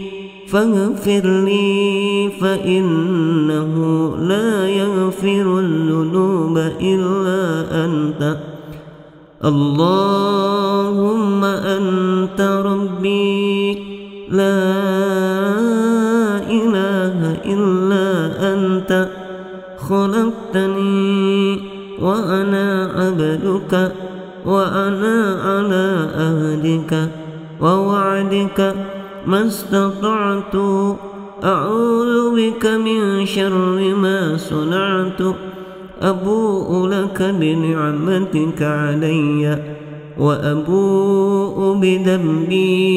فاغفر لي فإنه لا يغفر الذنوب إلا أنت اللهم أنت ربي لا إله إلا أنت خلقتني وأنا عبدك وأنا على عهدك ووعدك ما استطعت أعوذ بك من شر ما صنعت أبوء لك بنعمتك علي وأبوء بذنبي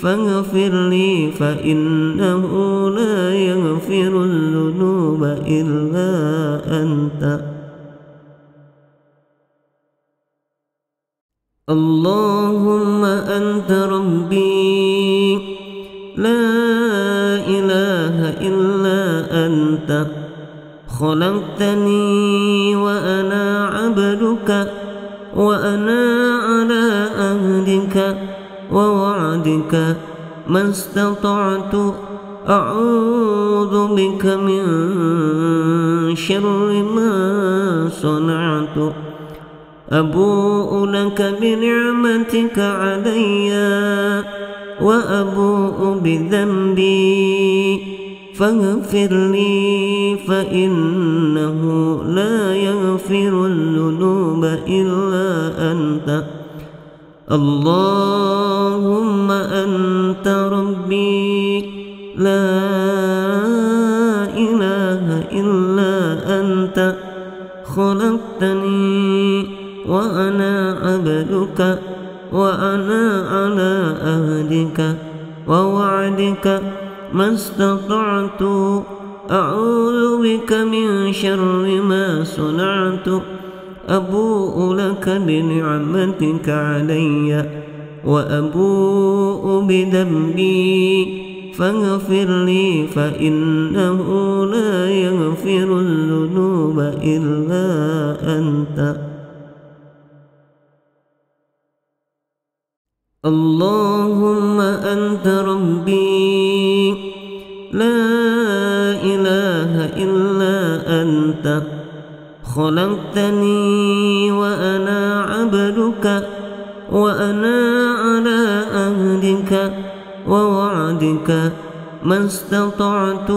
فاغفر لي فإنه لا يغفر الذنوب إلا أنت. اللهم أنت ربي لا إله إلا أنت خلقتني وأنا عبدك وأنا على عهدك ووعدك ما استطعت أعوذ بك من شر ما صنعت أبوء لك بنعمتك علي وأبوء بذنبي فاغفر لي فإنه لا يغفر الذنوب إلا أنت. اللهم أنت ربي لا إله إلا أنت خلقتني وأنا عبدك وأنا على عهدك ووعدك ما استطعت أعوذ بك من شر ما صنعت أبوء لك بنعمتك علي وأبوء بذنبي فاغفر لي فإنه لا يغفر الذنوب إلا أنت. اللهم أنت ربي لا إله إلا أنت خلقتني وأنا عبدك وأنا على عهدك ووعدك ما استطعت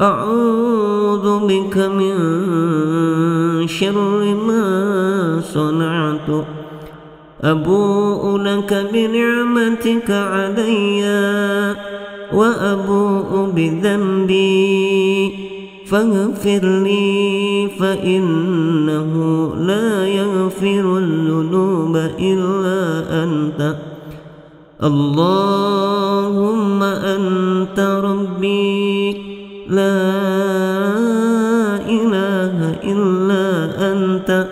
أعوذ بك من شر ما صنعت أبوء لك بنعمتك علي وأبوء بذنبي فاغفر لي فإنه لا يغفر الذنوب إلا أنت. اللهم أنت ربي لا إله إلا أنت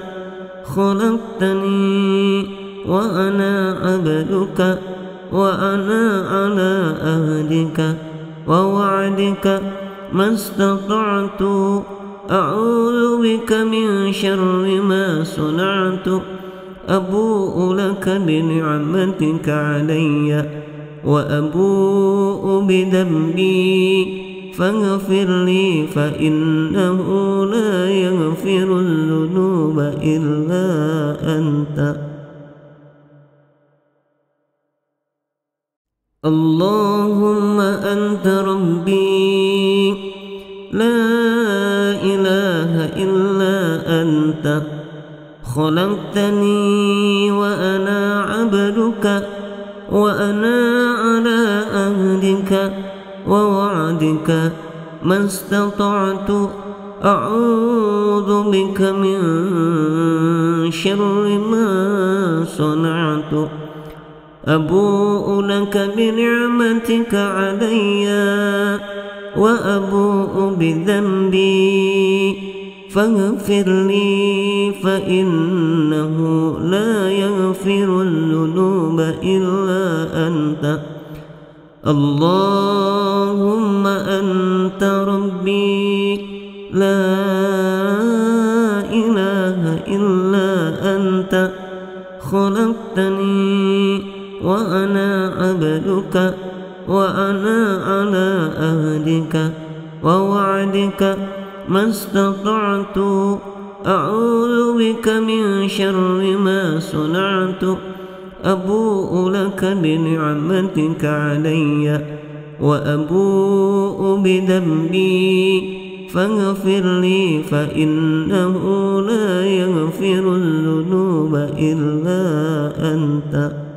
خلقتني وأنا عبدك وأنا على عهدك ووعدك ما استطعت أعوذ بك من شر ما صنعت أبوء لك بنعمتك علي وأبوء بذنبي فاغفر لي فإنه لا يغفر الذنوب إلا أنت. اللهم أنت ربي لا إله إلا أنت خلقتني وأنا عبدك وأنا على عهدك ووعدك ما استطعت أعوذ بك من شر ما صنعت أبوء لك بنعمتك علي وأبوء بذنبي فاغفر لي فإنه لا يغفر الذنوب إلا أنت. اللهم أنت ربي لا إله إلا أنت خلقتني وأنا عبدك وأنا على عهدك ووعدك ما استطعت أعوذ بك من شر ما صنعت أبوء لك بنعمتك علي وأبوء بذنبي فاغفر لي فإنه لا يغفر الذنوب إلا أنت.